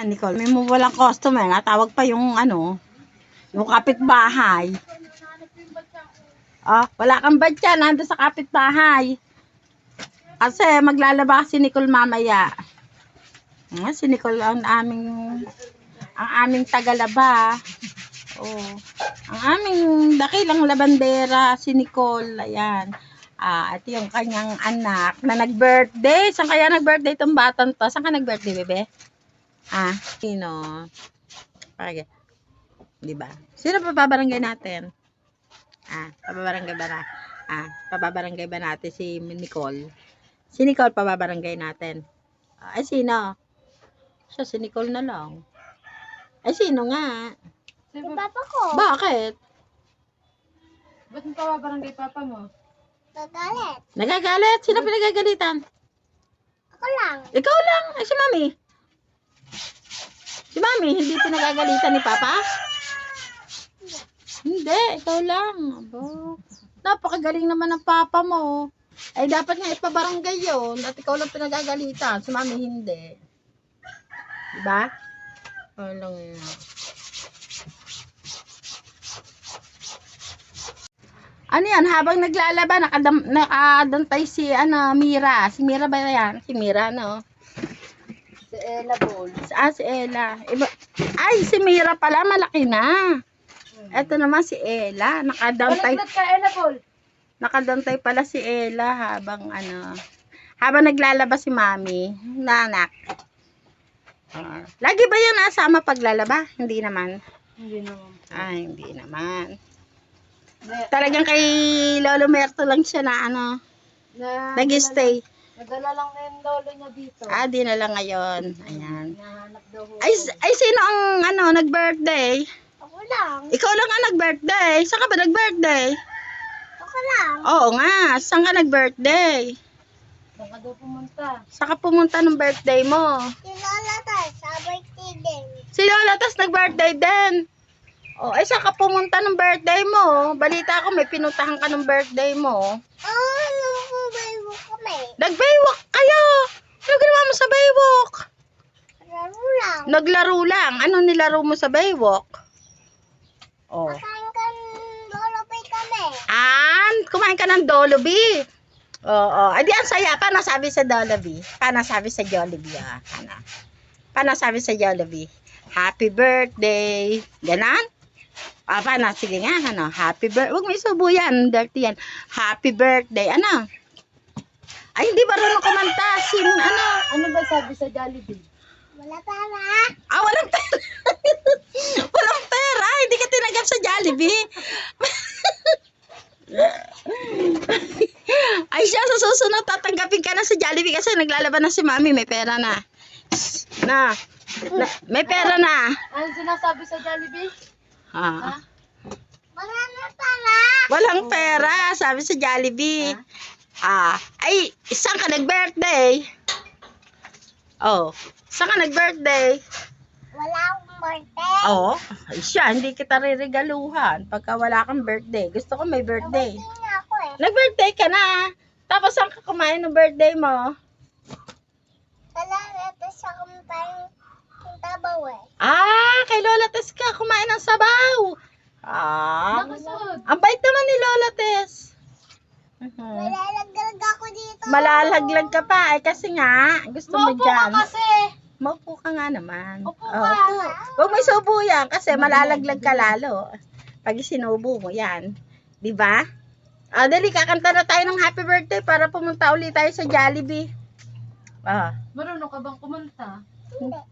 Nicole, may mo walang customer. Natawag pa yung yung kapitbahay. Wala kang badya. Nandun sa kapitbahay. Kasi maglalaba si Nicole mamaya. Si Nicole ang aming tagalaba. Ang aming dakilang labandera si Nicole. Ayan. At yung kanyang anak na nag-birthday. Saan kaya nag-birthday itong batang to? Saan ka nag-birthday, bebe? Sino? Okay. Diba? Sino papabarangay natin? Papabarangay ba na? Papabarangay ba natin si Nicole? Si Nicole papabarangay natin. Ay, sino? Siya, si Nicole na lang. Ay, sino nga? Si papa ko. Bakit? Ba't mo papabarangay papa mo? Nagalit. Nagagalit? Sino pinagagalitan? Ako lang. Ikaw lang. Ay, si Mami. Si Mami, hindi pinagagalitan ni Papa? Hindi, ikaw lang. Abo. Napakagaling naman ng Papa mo. Ay, dapat nga ipabarangay yun. At ikaw lang pinagagalitan. Si Mami, hindi. Diba? Lang yun. Ano yan? Habang naglalaba, nakadantay si Mira. Si Mira ba yan? Si Mira, no? Si Ella Bol. Si Ella. Ay, si Mira pala, malaki na. Ito naman si Ella. Nakadantay. Baliktad ka, Ella Bol. Nakadantay pala si Ella habang naglalaba si Mami. Nanak. Lagi ba yan nasama paglalaba? Hindi naman. Hindi naman. Hindi naman. Talagang kay Lolo Merto lang siya na nag-stay. Nadala lang na yung lolo niya dito. Di na lang ngayon. Ayan. Nahanap daw ho. Ay sino ang nag-birthday? Ako lang. Ikaw lang ang nag-birthday. Saan ka ba nag-birthday? Ako lang. Oo nga. Saan ka nag-birthday? Saan ka daw pumunta? Saan ka pumunta ng birthday mo? Si Lola tayo sa birthday din. Si Lola tas nag-birthday din. Ay saan ka pumunta ng birthday mo? Balita ko may pinuntahan ka ng birthday mo. Nagbaywalk kami. Nag-baywalk kayo. Ano ginawa mo sa baywalk? Laro lang. Naglaro lang. Ano nilaro mo sa baywalk? Makain ka Jollibee kami. Kumain ka ng Jollibee. Ay di ang saya. Paano sabi sa Jollibee? Paano sabi sa Jollibee? Paano sabi sa Jollibee? Happy birthday. Ganon? Paano? Sige nga. Happy birthday. Huwag may subo yan. Dirty yan. Happy birthday. Ay, hindi marunong kumanta. Ano ba sabi sa Jollibee? Wala pala. Walang pera. Walang pera. Hindi ka tinagap sa Jollibee. Ay siya, sa susunod tatanggapin ka na sa Jollibee kasi naglalaban na si Mami. May pera na. May pera na. Ano sinasabi sa Jollibee? Wala na pala. Walang pera. Sabi sa Jollibee. Ay, saan ka nag-birthday? Saan ka nag-birthday? Wala akong birthday. Ay siya, hindi kita riregaluhan pagka wala kang birthday. Gusto ko may birthday. Birthday na ako eh. Nag-birthday ka na. Tapos saan ka kumain ng birthday mo? Wala na sa kumpay ng tabaw eh. Kay Lola Tess ka kumain ng sabaw. Nakasod. Ang bait naman ni Lola Tess. Malalaglag ako dito. Malalaglag ka pa. Kasi nga, gusto mo Maupo ka dyan. kasi. Maupo ka nga naman. Upo ka. Huwag may subo yan kasi malalaglag ka lalo. Pag sinubo mo yan. Diba? Dali, kakanta na tayo ng happy birthday para pumunta ulit tayo sa Jollibee. Marunong ka bang kumanta?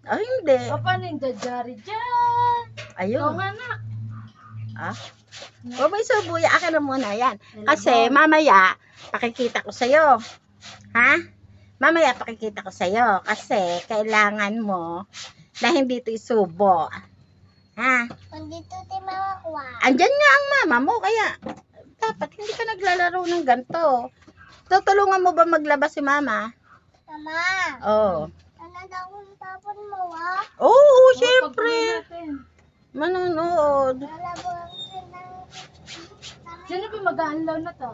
Hindi. Paano yung jajari dyan? Ayun. Ikaw nga na. Huwag may subo yan. Akin na muna yan. Kasi mamaya, pakikita ko sa'yo. Mamaya pakikita ko sa'yo. Kasi kailangan mo na hindi ito isubo. Nandito si Mama ko. Andyan nga ang mama mo. Kaya dapat hindi ka naglalaro ng ganito. Tutulungan mo ba maglaba si mama? Mama. Ano daw kung tapon mo Oo, syempre. Pagpili natin. Manonood. Lalabang ka ng... Sino ba mag-aanlaw na to?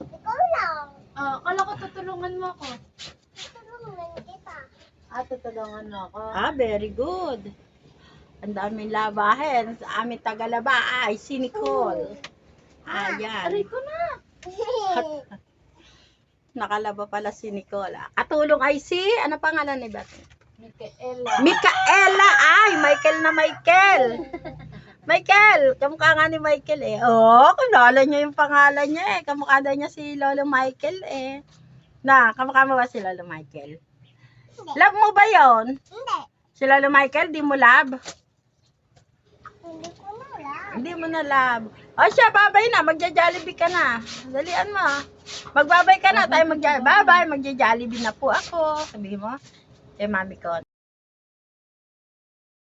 Ikaw lang. Kala ko tutulungan mo ako. Tulungan kita. tutulungan mo ako. Very good. Ang daming labahin. Sa aming tagalaba ay si Nicole. Ayan. Aray ko na. Nakalaba pala si Nicole. Katulong ay si, ano pangalan ni Bati? Micaela. Micaela! Ay, Michael na Michael! Michael! Kamukha nga ni Michael eh. Oo, kilala niya yung pangalan niya eh. Kamukha daw niya si Lolo Michael eh. Kamukha mo ba si Lolo Michael? Love mo ba yon? Hindi. Si Lolo Michael, di mo love? Hindi ko na lang. Hindi mo na love. O siya, babay na. Magja-jollibee ka na. Dalian mo. Magbabay ka na. Tayo magja-Bye-bye. Magja-jollibee na po ako. Sabihin mo. Kay mami ko.